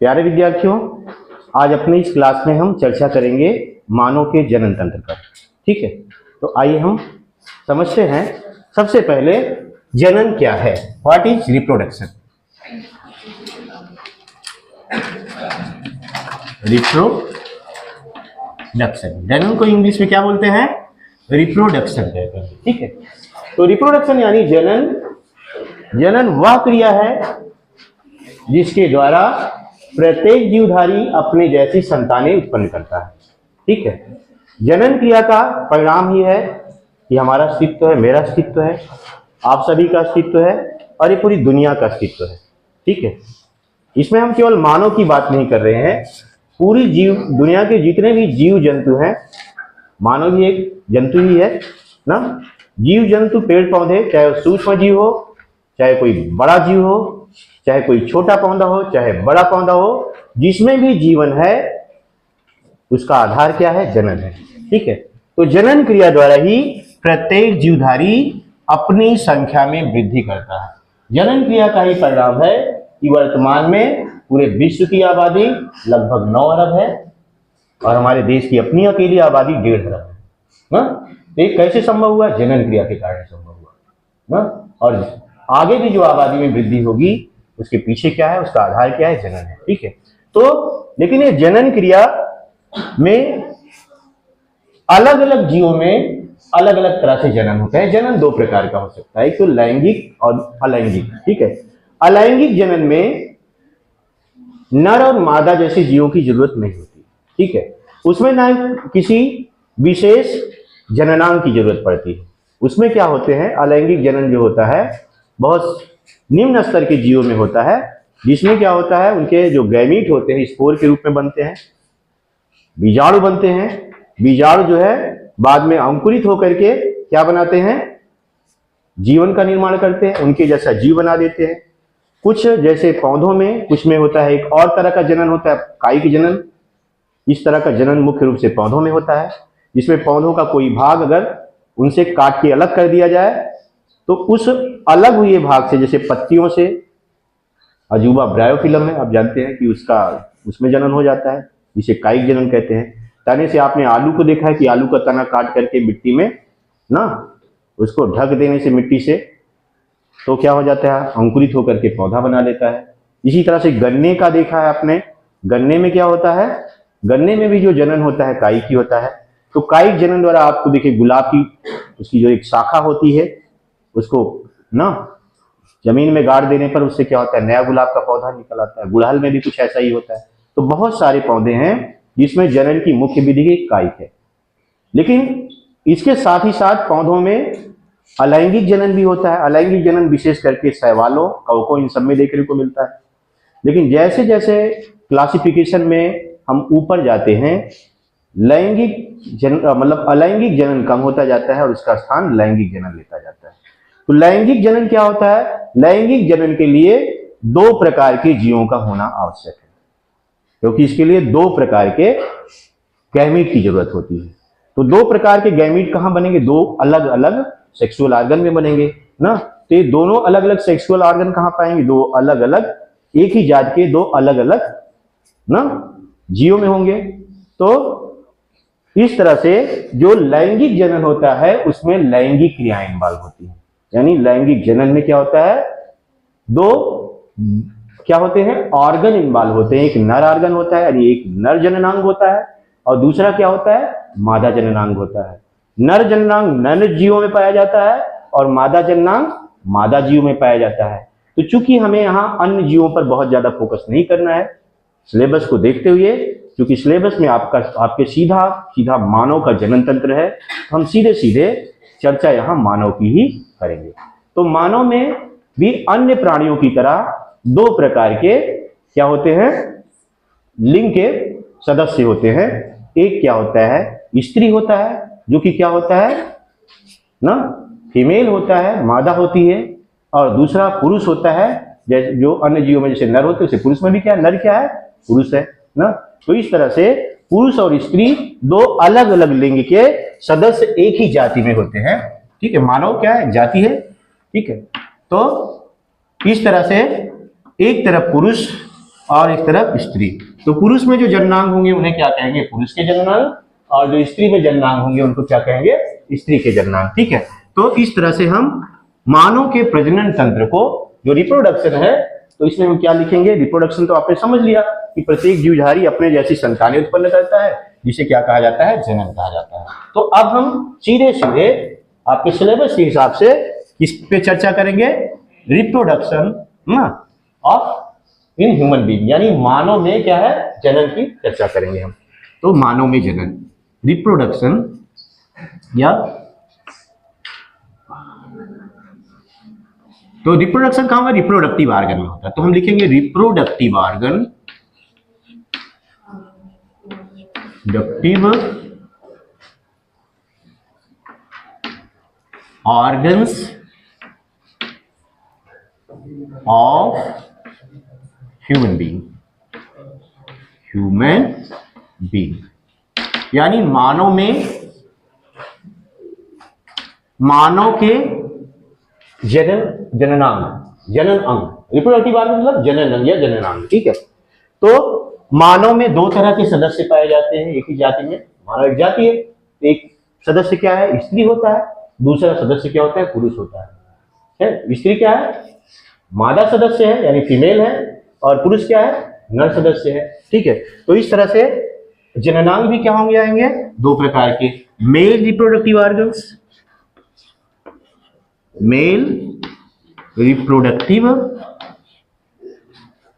प्यारे विद्यार्थियों, आज अपनी इस क्लास में हम चर्चा करेंगे मानव के जनन तंत्र पर। ठीक है, तो आइए हम समझते हैं। सबसे पहले जनन क्या है, व्हाट इज रिप्रोडक्शन। रिप्रोडक्शन, जनन को इंग्लिश में क्या बोलते हैं? रिप्रोडक्शन कहते हैं। ठीक है, तो रिप्रोडक्शन यानी जनन वह क्रिया है जिसके द्वारा प्रत्येक जीवधारी अपने जैसी संतानें उत्पन्न करता है। ठीक है, जनन क्रिया का परिणाम ही है कि हमारा अस्तित्व है, मेरा अस्तित्व है, आप सभी का अस्तित्व है और ये पूरी दुनिया का अस्तित्व है। ठीक है, इसमें हम केवल मानव की बात नहीं कर रहे हैं, पूरी दुनिया के जितने भी जीव जंतु हैं, मानव भी एक जंतु ही है ना। जीव जंतु, पेड़ पौधे, चाहे सूक्ष्म जीव हो, चाहे कोई बड़ा जीव हो, चाहे कोई छोटा पौधा हो, चाहे बड़ा पौधा हो, जिसमें भी जीवन है उसका आधार क्या है? जनन है। ठीक है, तो जनन क्रिया द्वारा ही प्रत्येक जीवधारी अपनी संख्या में वृद्धि करता है। जनन क्रिया का ही परिणाम है कि वर्तमान में पूरे विश्व की आबादी लगभग 9 अरब है और हमारे देश की अपनी अकेली आबादी 1.5 अरब है ना। ये कैसे संभव हुआ? जनन क्रिया के कारण संभव हुआ ना। और आगे भी जो आबादी में वृद्धि होगी उसके पीछे क्या है, उसका आधार क्या है? जनन है। ठीक है, तो लेकिन ये जनन क्रिया में अलग अलग जीवों में अलग अलग तरह से जनन होता है। जनन 2 प्रकार का हो सकता है, एक तो लैंगिक और अलैंगिक। ठीक है, अलैंगिक जनन में नर और मादा जैसे जीवों की जरूरत नहीं होती। ठीक है, उसमें ना किसी विशेष जननांग की जरूरत पड़ती है। उसमें क्या होते हैं, अलैंगिक जनन जो होता है बहुत निम्न स्तर के जीवों में होता है, जिसमें क्या होता है, उनके जो गैमीट होते हैं स्पोर के रूप में बनते हैं, बीजाणु बनते हैं। बीजाणु जो है बाद में अंकुरित होकर के क्या बनाते हैं? जीवन का निर्माण करते हैं, उनके जैसा जीव बना देते हैं। कुछ जैसे पौधों में, कुछ में होता है एक और तरह का जनन होता है, कायिक जनन। इस तरह का जनन मुख्य रूप से पौधों में होता है, जिसमें पौधों का कोई भाग अगर उनसे काट के अलग कर दिया जाए तो उस अलग हुए भाग से, जैसे पत्तियों से, अजूबा ब्रायोफिलम है, आप जानते हैं कि उसमें जनन हो जाता है, जिसे कायिक जनन कहते हैं। तने से आपने आलू को देखा है कि आलू का तना काट करके मिट्टी में ना उसको ढक देने से मिट्टी से तो क्या हो जाता है, अंकुरित होकर के पौधा बना लेता है। इसी तरह से गन्ने का देखा है आपने, गन्ने में क्या होता है, गन्ने में भी जो जनन होता है कायिक ही होता है। तो कायिक जनन द्वारा आपको देखिए गुलाब की उसकी जो एक शाखा होती है, उसको ना जमीन में गाड़ देने पर उससे क्या होता है, नया गुलाब का पौधा निकल आता है। गुड़हल में भी कुछ ऐसा ही होता है। तो बहुत सारे पौधे हैं जिसमें जनन की मुख्य विधि कायिक है। लेकिन इसके साथ ही साथ पौधों में अलैंगिक जनन भी होता है। अलैंगिक जनन विशेष करके शैवालों, कवकों, इन सब में देखने को मिलता है। लेकिन जैसे जैसे क्लासिफिकेशन में हम ऊपर जाते हैं, लैंगिक मतलब अलैंगिक जनन कम होता जाता है और उसका स्थान लैंगिक जनन लेता जाता है। तो लैंगिक जनन क्या होता है? लैंगिक जनन के लिए 2 प्रकार के जीवों का होना आवश्यक है, क्योंकि इसके लिए 2 प्रकार के गैमीट की जरूरत होती है। तो 2 प्रकार के गैमीट कहां बनेंगे? 2 अलग अलग सेक्सुअल ऑर्गन में बनेंगे ना। तो ये दोनों अलग अलग सेक्सुअल ऑर्गन कहां पाएंगे? 2 अलग अलग एक ही जात के 2 अलग अलग ना जीवों में होंगे। तो इस तरह से जो लैंगिक जनन होता है उसमें लैंगिक क्रियाएं इन्वॉल्व होती हैं। यानी लैंगिक जनन में क्या होता है, 2 क्या होते हैं, ऑर्गन इन्वॉल्व होते हैं। एक नर ऑर्गन होता है, यानी एक नर जननांग होता है, और दूसरा क्या होता है, मादा जननांग होता है। नर जननांग नर जीवों में पाया जाता है और मादा जननांग मादा जीव में पाया जाता है। तो चूंकि हमें यहाँ अन्य जीवों पर बहुत ज्यादा फोकस नहीं करना है सिलेबस को देखते हुए, क्योंकि सिलेबस में आपके सीधा मानव का जनन तंत्र है, तो हम सीधे सीधे चर्चा यहाँ मानव की ही करेंगे। तो मानव में भी अन्य प्राणियों की तरह 2 प्रकार के क्या होते हैं, लिंग के सदस्य होते हैं। एक क्या होता है, स्त्री होता है, जो कि क्या होता है ना, फीमेल होता है, मादा होती है। और दूसरा पुरुष होता है, जैसे जो अन्य जीवों में जैसे नर होते हैं, उसे पुरुष में भी क्या है, नर क्या है, पुरुष है ना। तो इस तरह से पुरुष और स्त्री 2 अलग अलग लिंग के सदस्य एक ही जाति में होते हैं। ठीक है, मानव क्या है, जाति है। ठीक है, तो इस तरह से एक तरफ पुरुष और इस तरफ स्त्री। तो पुरुष में जो जननांग होंगे उन्हें क्या कहेंगे, पुरुष के जननांग, और जो स्त्री में जननांग होंगे उनको क्या कहेंगे, स्त्री के जननांग। ठीक है, तो इस तरह से हम मानव के प्रजनन तंत्र को, जो रिप्रोडक्शन है, तो इसमें हम क्या लिखेंगे, रिप्रोडक्शन तो आपने समझ लिया कि प्रत्येक जीवधारी अपने जैसी संतानें उत्पन्न करता है, जिसे क्या कहा जाता है, जनन कहा जाता है। तो अब हम सीधे सीधे आपके सिलेबस के हिसाब से किस पे चर्चा करेंगे, reproduction of in human being, यानी मानव में क्या है, जनन की चर्चा करेंगे हम। तो मानव में जनन, रिप्रोडक्शन, या तो रिप्रोडक्शन कहां होगा, रिप्रोडक्टिव ऑर्गन में होता है। तो हम लिखेंगे रिप्रोडक्टिव ऑर्गन, डक्टिव organs of human being, human being, यानी मानव में, मानव के जननांग, जनन अंग, रिप्रोडक्टिव ऑर्गन मतलब जनन अंग या जननांग। ठीक है, तो मानव में दो तरह के सदस्य पाए जाते हैं एक ही जाति में। मानव एक जाति है, एक सदस्य क्या है, स्त्री होता है, दूसरा सदस्य क्या होता है, पुरुष होता है। स्त्री क्या है, मादा सदस्य है यानी फीमेल है, और पुरुष क्या है, नर सदस्य है। ठीक है, तो इस तरह से जननांग भी क्या होंगे, आएंगे दो प्रकार के, male reproductive organs, male reproductive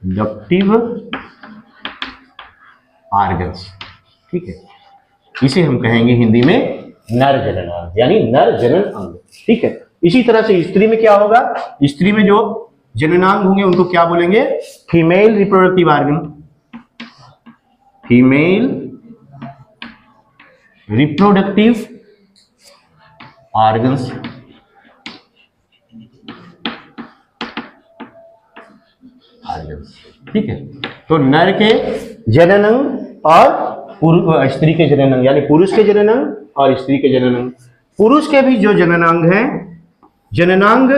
डक्टिव ऑर्गन्स। ठीक है, इसे हम कहेंगे हिंदी में नर जननांग, यानी नर जनन अंग। ठीक है, इसी तरह से स्त्री में क्या होगा, स्त्री में जो जननांग होंगे उनको क्या बोलेंगे, female reproductive organ, female reproductive organs. ठीक है, तो नर के जननांग और स्त्री के जननांग, यानी पुरुष के जननांग और स्त्री के जननांग। पुरुष के भी जो जननांग हैं, जननांग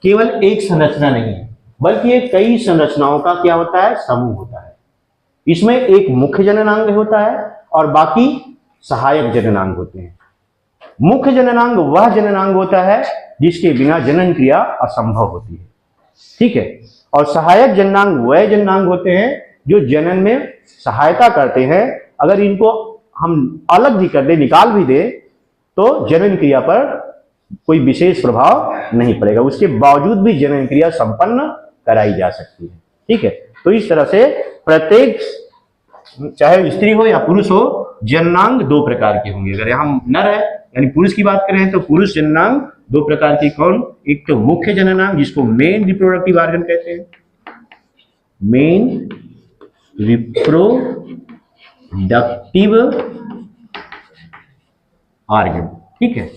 केवल एक संरचना नहीं है, बल्कि ये कई संरचनाओं का क्या होता है, समूह होता है। इसमें एक मुख्य जननांग होता है और बाकी सहायक जननांग होते हैं। मुख्य जननांग वह जननांग होता है जिसके बिना जनन क्रिया असंभव होती है। ठीक है, और सहायक जननांग वह जननांग होते हैं जो जनन में सहायता करते हैं। अगर इनको हम अलग भी कर दे, निकाल भी दे, तो जनन क्रिया पर कोई विशेष प्रभाव नहीं पड़ेगा, उसके बावजूद भी जनन क्रिया संपन्न कराई जा सकती है। ठीक है, तो इस तरह से प्रत्येक, चाहे स्त्री हो या पुरुष हो, जननांग दो प्रकार के होंगे। अगर हम नर है यानी पुरुष की बात करें तो पुरुष जननांग दो प्रकार की, कौन, एक तो मुख्य जननांग जिसको मेन रिप्रोडक्टिव ऑर्गन कहते हैं, मेन रिप्रोडक्टिव ऑर्गन। ठीक है,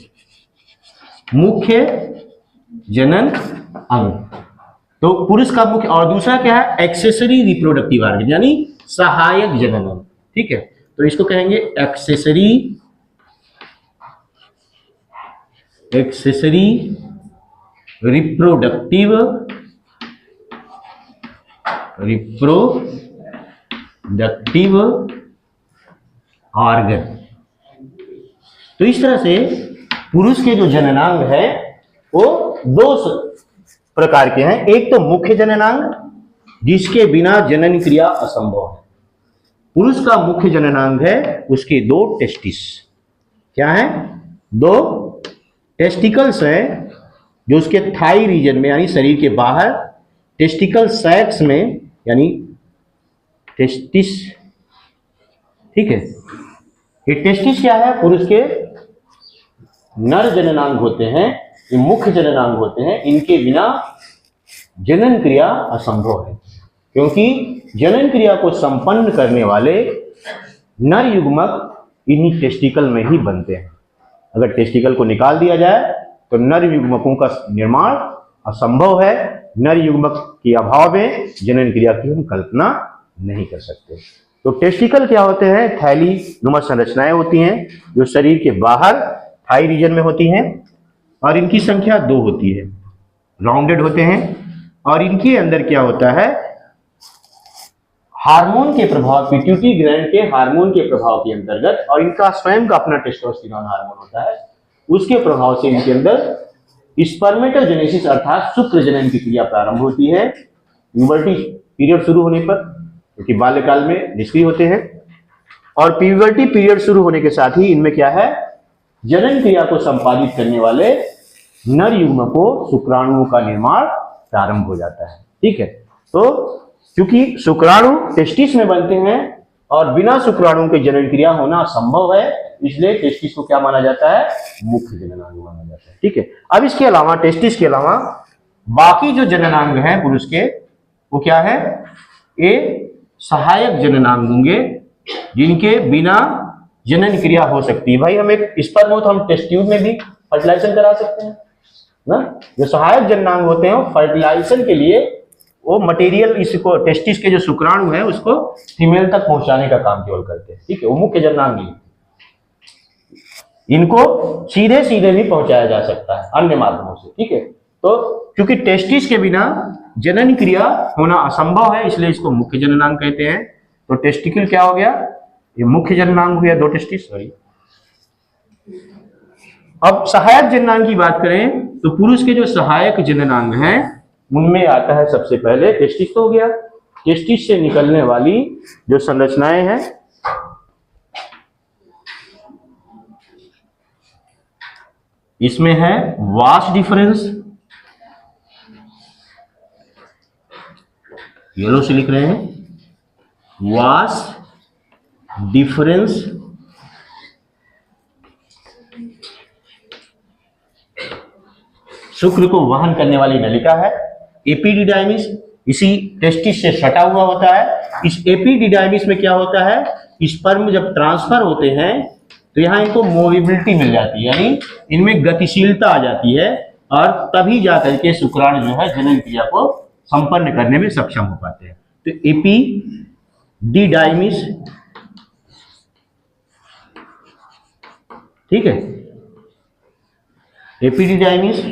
मुख्य जनन अंग, तो पुरुष का मुख्य, और दूसरा क्या है, एक्सेसरी रिप्रोडक्टिव ऑर्गन यानी सहायक जनन अंग। ठीक है, तो इसको कहेंगे एक्सेसरी रिप्रोडक्टिव ऑर्गन। तो इस तरह से पुरुष के जो जननांग है वो दो प्रकार के हैं। एक तो मुख्य जननांग जिसके बिना जनन क्रिया असंभव है। पुरुष का मुख्य जननांग है उसके दो टेस्टिस, क्या है, दो टेस्टिकल्स हैं जो उसके थाई रीजन में यानी शरीर के बाहर, टेस्टिकल सैक्स में यानी टेस्टिस। ठीक है, ये टेस्टिस क्या है, पुरुष के नर जननांग होते हैं, ये मुख्य जननांग होते हैं, इनके बिना जनन क्रिया असंभव है, क्योंकि जनन क्रिया को संपन्न करने वाले नर युग्मक इन्हीं टेस्टिकल में ही बनते हैं। अगर टेस्टिकल को निकाल दिया जाए तो नर युग्मकों का निर्माण असंभव है। नर युग्मक के अभाव में जनन क्रिया की हम कल्पना नहीं कर सकते। तो टेस्टिकल क्या होते हैं, थैली नुमा संरचनाएं होती हैं जो शरीर के बाहर थाई रीजन में होती हैं, और इनकी संख्या 2 होती है, राउंडेड होते हैं, और इनके अंदर क्या होता है, हार्मोन के प्रभाव, पिट्यूटरी ग्लैंड के हार्मोन के प्रभाव के अंतर्गत, और इनका स्वयं का अपना टेस्टोस्टेरोन हार्मोन होता है, उसके प्रभाव से इनके अंदर स्पर्मेटोजेनेसिस अर्थात शुक्र जनन की क्रिया प्रारंभ होती है प्यूबर्टी पीरियड शुरू होने पर, क्योंकि बाल्यकाल में निष्क्रिय होते हैं। और प्यूबर्टी पीरियड शुरू होने के साथ ही इनमें क्या है, जनन क्रिया को संपादित करने वाले नर युग्म को शुक्राणुओं का निर्माण प्रारंभ हो जाता है। ठीक है, तो क्योंकि शुक्राणु टेस्टिस में बनते हैं और बिना शुक्राणुओं के जनन क्रिया होना असंभव है, इसलिए टेस्टिस को क्या माना जाता है, मुख्य जननांग माना जाता है। ठीक है, अब इसके अलावा टेस्टिस के अलावा बाकी जो जननांग हैं पुरुष के, वो क्या है, ये सहायक जननांग होंगे जिनके बिना जनन क्रिया हो सकती है। भाई हम एक स्पर्म हो तो हम टेस्ट ट्यूब में भी फर्टिलाइजेशन करा सकते हैं ना। जो सहायक जननांग होते हैं फर्टिलाइजेशन के लिए वो मटेरियल, इसको टेस्टिस के जो शुक्राणु है उसको फीमेल तक पहुंचाने का काम केवल करते हैं। ठीक है, वो मुख्य जननांग नहीं, इनको सीधे सीधे भी पहुंचाया जा सकता है अन्य माध्यमों से। ठीक है, तो क्योंकि टेस्टिस के बिना जनन क्रिया होना असंभव है, इसलिए इसको मुख्य जननांग कहते हैं। तो टेस्टिकल क्या हो गया, ये मुख्य जननांग हो गया, दो टेस्टिस। सॉरी, अब सहायक जननांग की बात करें तो पुरुष के जो सहायक जननांग हैं उनमें आता है सबसे पहले टेस्टिस तो हो गया, टेस्टिस से निकलने वाली जो संरचनाएं हैं, इसमें है वास डिफरेंस, येलो से लिख रहे हैं, वास डिफरेंस, शुक्र को वहन करने वाली नलिका है। एपिडिडाइमिस इसी टेस्टिस से सटा हुआ होता है। इस एपिडिडाइमिस में क्या होता है, स्पर्म जब ट्रांसफर होते हैं तो यहाँ इनको मोबिलिटी मिल जाती है, यानी इनमें गतिशीलता आ जाती है, और तभी जाकर के शुक्राणु जो है जनन क्रिया को संपन्न करने में सक्षम हो पाते हैं। तो एपिडिडाइमिस, ठीक है, एपिडिडाइमिस।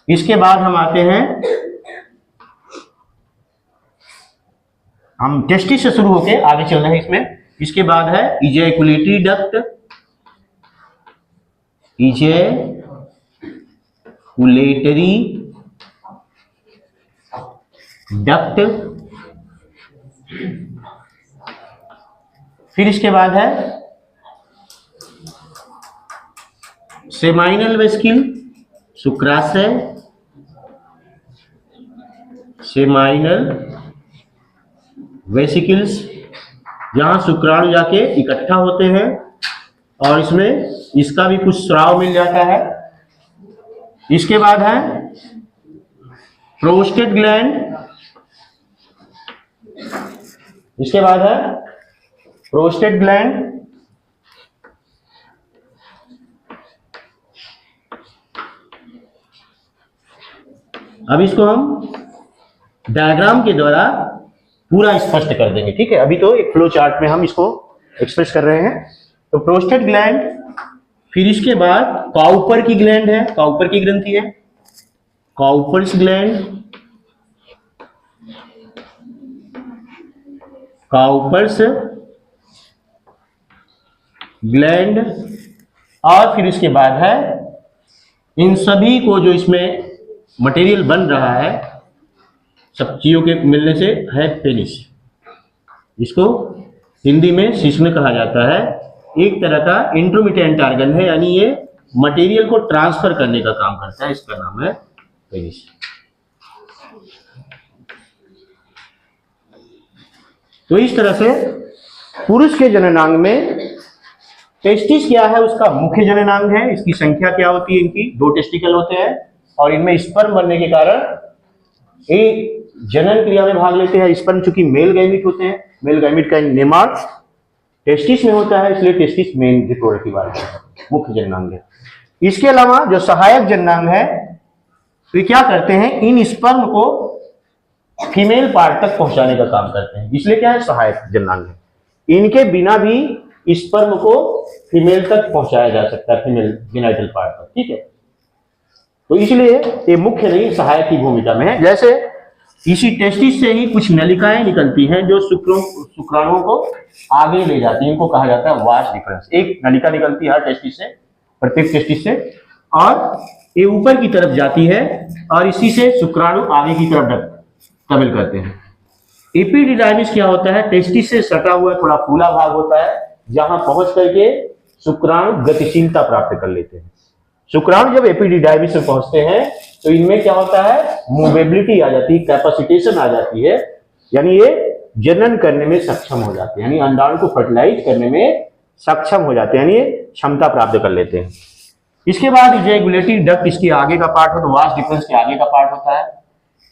इसके बाद हम आते हैं, हम टेस्टिस से शुरू होकर आगे चल रहे हैं इसमें। इसके बाद है इजैकुलेटरी डक्ट, इजैकुलेटरी डक्ट। फिर इसके बाद है सेमाइनल वेस्किल, शुक्राशय, सेमाइनल वेसिकल्स, जहां शुक्राणु जाके इकट्ठा होते हैं और इसमें इसका भी कुछ स्राव मिल जाता है। इसके बाद है प्रोस्टेट ग्लैंड, इसके बाद है प्रोस्टेट ग्लैंड, अब इसको हम डायग्राम के द्वारा पूरा स्पष्ट कर देंगे। ठीक है, अभी तो एक फ्लो चार्ट में हम इसको एक्सप्रेस कर रहे हैं। तो प्रोस्टेट ग्लैंड, फिर इसके बाद काउपर की ग्लैंड है, काउपर की ग्रंथि है, काउपर्स ग्लैंड, काउपर्स ग्लैंड, और फिर इसके बाद है इन सभी को जो इसमें मटेरियल बन रहा है सब चीजों के मिलने से है पेनिस। इसको हिंदी में शिश्न कहा जाता है। एक तरह का इंटरमिटेंट ऑर्गन है, यानी ये मटेरियल को ट्रांसफर करने का काम करता है, इसका नाम है पेनिस। तो इस तरह से पुरुष के जननांग में टेस्टिस क्या है, उसका मुख्य जननांग है। इसकी संख्या क्या होती है, इनकी दो टेस्टिकल होते हैं और इनमें स्पर्म बनने के कारण ये जनन क्रिया में भाग लेते हैं। स्पर्म चूंकि मेल गैमिट होते हैं, मेल गैमिट का निर्माण टेस्टिस में होता है, इसलिए टेस्टिस मेन रिप्रोडक्टिव ऑर्गन है, मुख्य जननांग है। इसके अलावा जो सहायक जननांग है, तो क्या करते हैं, इन स्पर्म को फीमेल पार्ट तक पहुंचाने का काम करते हैं, इसलिए क्या है, सहायक जननांग है। इनके बिना भी स्पर्म को फीमेल तक पहुंचाया जा सकता है, फीमेल जेनिटल पार्ट तक। ठीक है, तो इसलिए ये मुख्य नहीं, सहायक की भूमिका में है। जैसे इसी टेस्टिस से ही कुछ नलिकाएं निकलती हैं जो शुक्राणुओं को आगे ले जाती हैं। इनको कहा जाता है वास डिफरेंस। एक नलिका निकलती है हर टेस्टिस से, प्रत्येक टेस्टिस से, और ये ऊपर की तरफ जाती है और इसी से शुक्राणु आगे की तरफ ट्रेवल करते हैं। एपिडिडाइमिस क्या होता है? टेस्टिस से सटा हुआ थोड़ा फूला भाग होता है, जहां पहुंच करके शुक्राणु गतिशीलता प्राप्त कर लेते हैं। शुक्राणु जब एपिडिडाइमिस में पहुंचते हैं तो इनमें क्या होता है? मूवेबिलिटी आ जाती है, कैपेसिटेशन आ जाती है, यानी ये जनन करने में सक्षम हो जाते हैं, यानी अंडाणु को फर्टिलाइज करने में सक्षम हो जाते हैं, यानी ये क्षमता प्राप्त कर लेते हैं। इसके बाद इजैकुलेटरी डक्ट इसके आगे का पार्ट हो, तो वास डिफरेंस के आगे का पार्ट होता है।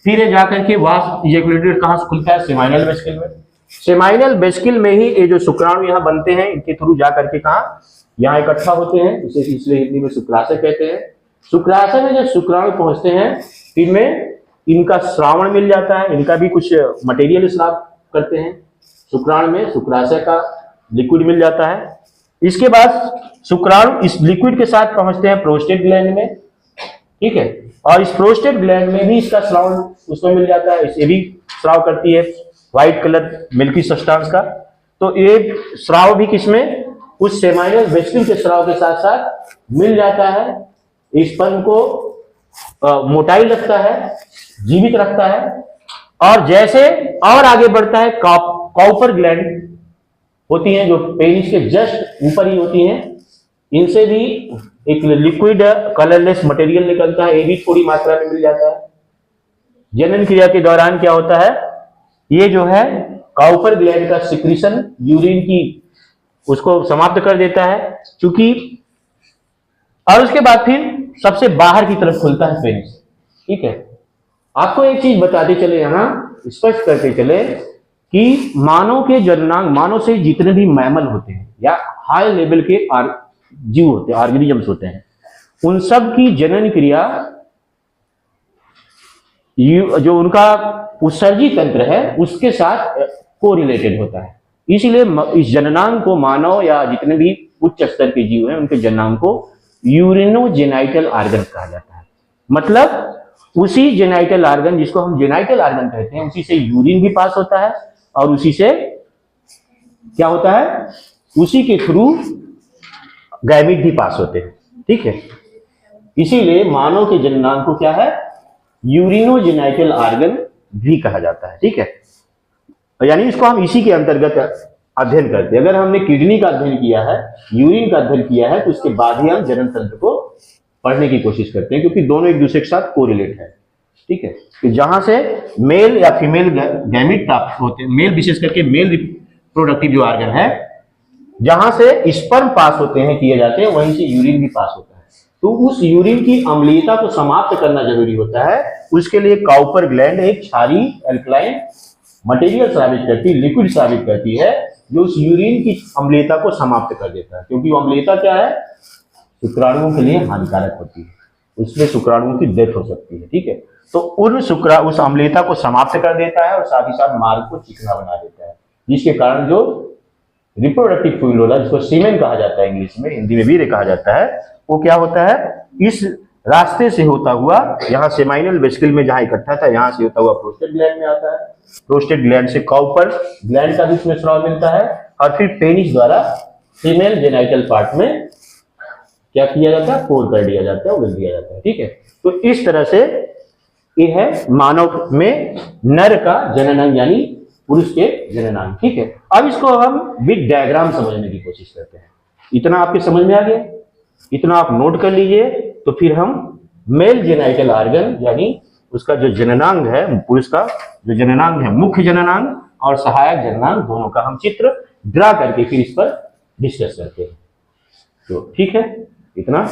फिर ये जाकर के वास इजैकुलेटरी कहां से खुलता है? सेमाइनल वेसिकल में। सेमाइनल वेसिकल में ही ये जो शुक्राणु यहाँ बनते हैं, इनके थ्रू जाकर के कहा यहाँ इकट्ठा होते हैं, इसे इसलिए हिंदी में शुक्राशय कहते हैं। शुक्राशय में जब शुक्राणु पहुंचते हैं, इनमें इनका श्रावण मिल जाता है, इनका भी कुछ मटेरियल स्राव करते हैं शुक्राणु में, शुक्राशय का लिक्विड मिल जाता है। इसके बाद शुक्राणु इस लिक्विड के साथ पहुंचते हैं प्रोस्टेट ग्लैंड में, ठीक है, और इस प्रोस्टेट ग्लैंड में भी इसका श्रावण उसमें मिल जाता है, इसे भी श्राव करती है व्हाइट कलर मिल्की सब्सटेंस का। तो ये श्राव भी किसमें? उस सेमाइनल वेसिकल के श्राव के साथ साथ मिल जाता है। स्पर्म को मोटाई रखता है, जीवित रखता है, और जैसे और आगे बढ़ता है कॉपर ग्लैंड होती हैं जो पेनिस के जस्ट ऊपर ही होती हैं, इनसे भी एक लिक्विड कलरलेस मटेरियल निकलता है, ये भी थोड़ी मात्रा में मिल जाता है। जनन क्रिया के दौरान क्या होता है? ये जो है कॉपर ग्लैंड का सिक्रीशन यूरिन की उसको समाप्त कर देता है, क्योंकि और उसके बाद फिर सबसे बाहर की तरफ खुलता है पेनिस, ठीक है। आपको एक चीज बताते चले, यहां स्पष्ट करते चले कि मानव के जननांग, मानव से जितने भी मैमल होते हैं या हाई लेवल के जीव होते हैं, ऑर्गेनिजम्स होते हैं, उन सब की जनन क्रिया जो उनका उत्सर्जी तंत्र है उसके साथ कोरिलेटेड होता है। इसलिए इस जननांग को मानव या जितने भी उच्च स्तर के जीव हैं उनके जननांग को यूरिनोजेनाइटल ऑर्गन कहा जाता है। मतलब उसी जेनाइटल ऑर्गन, जिसको हम जेनाइटल ऑर्गन कहते हैं, उसी से यूरिन भी पास होता है और उसी से क्या होता है? उसी के थ्रू गैमिट भी पास होते हैं, ठीक है। इसीलिए मानव के जननांग को क्या है? यूरिनोजेनाइटल ऑर्गन भी कहा जाता है, ठीक है। यानी इसको हम इसी के अंतर्गत अध्ययन करते हैं। अगर हमने किडनी का अध्ययन किया है, यूरिन का अध्ययन किया है, तो उसके बाद ही हम जनन तंत्र को पढ़ने की कोशिश करते हैं, क्योंकि दोनों एक दूसरे के साथ कोरिलेट है, ठीक है। कि जहां से मेल या फीमेल गैमिट प्राप्त होते हैं, मेल विशेष करके मेल रिप्रोडक्टिव जो ऑर्गन है, जहां से स्पर्म पास होते हैं, किए जाते हैं, वहीं से यूरिन भी पास होता है। तो उस यूरिन की अम्लीयता को समाप्त करना जरूरी होता है। उसके लिए कॉपर ग्लैंड एक क्षारीय एल्कलाइन मटेरियल स्रावित करती है, लिक्विड स्रावित करती है, जो उस यूरिन की अम्लीयता को समाप्त कर देता है। क्योंकि वो अम्लीयता क्या है? शुक्राणुओं के लिए हानिकारक होती है, उसमें शुक्राणुओं की डेथ हो सकती है, ठीक है। तो उस अम्लीयता को समाप्त कर देता है और साथ ही साथ मार्ग को चिकना बना देता है, जिसके कारण जो रिप्रोडक्टिव फ्लूइड होता है, जिसको सीमेन कहा जाता है इंग्लिश में, हिंदी में भी कहा जाता है, वो क्या होता है? इस रास्ते से होता हुआ यहाँ सेमाइनल वेसिकल में जहां इकट्ठा था, यहाँ से होता हुआ प्रोस्टेट ग्लैंड में आता है। प्रोस्टेट ग्लैंड से कॉपर ग्लैंड का भी इसमें स्राव मिलता है, और फिर पेनिस द्वारा फीमेल जेनाइटल पार्ट में क्या किया जाता है? पोर कर दिया जाता है, उगल दिया जाता है, ठीक है। तो इस तरह से ये है मानव में नर का जननांग, यानी पुरुष के जननांग, ठीक है। अब इसको हम विद डायग्राम समझने की कोशिश करते हैं। इतना आपके समझ में आ गया? इतना आप नोट कर लीजिए। तो फिर हम मेल जेनाइटल ऑर्गन, यानी उसका जो जननांग है, पुरुष का जो जननांग है, मुख्य जननांग और सहायक जननांग, दोनों का हम चित्र ड्रा करके फिर इस पर डिस्कस करते हैं। तो ठीक है, इतना।